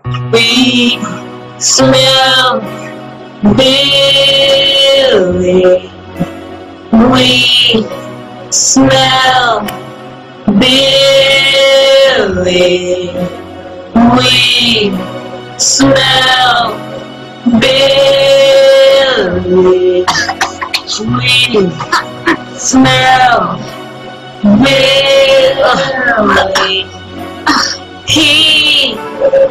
We smell Billy. We smell Billy. We smell Billy. We smell Billy. He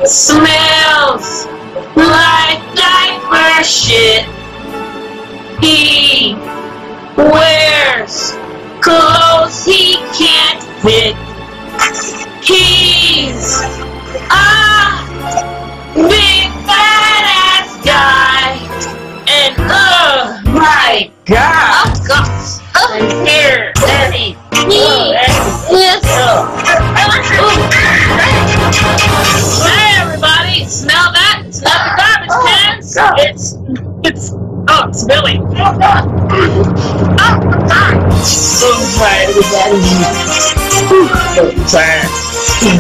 smells like diaper shit. He wears clothes he can't fit. He's a big fat ass guy. And oh my god, and here, Eddie. Hey everybody, smell that? It's not the garbage cans. It's Billy.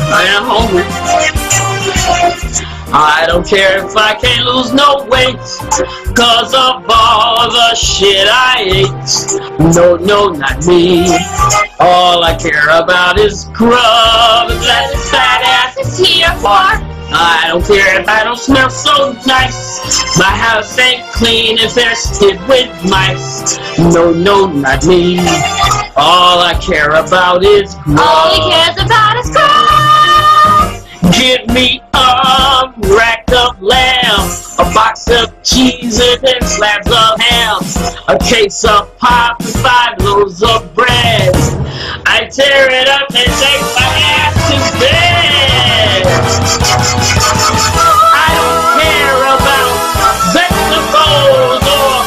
I am hungry. I don't care if I can't lose no weight, cause of all the shit I ate. No, not me. All I care about is grub, and that this fat ass is here for. I don't care if I don't smell so nice. My house ain't clean, infested with mice. No, not me. All I care about is grub. All he cares about is grub. Give me a rack of lamb, a box of cheeses and slabs of ham, a case of pop and 5 loaves of bread. I tear it up and take my ass to bed. I don't care about vegetables or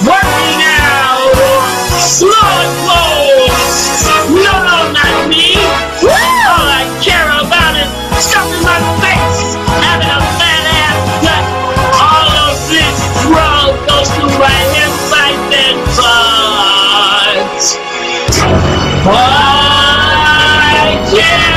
working out or slowing clothes. No, not me. All I care about is stuffing my face, having a fat ass gut. All of this growth goes to my insides and butt. I care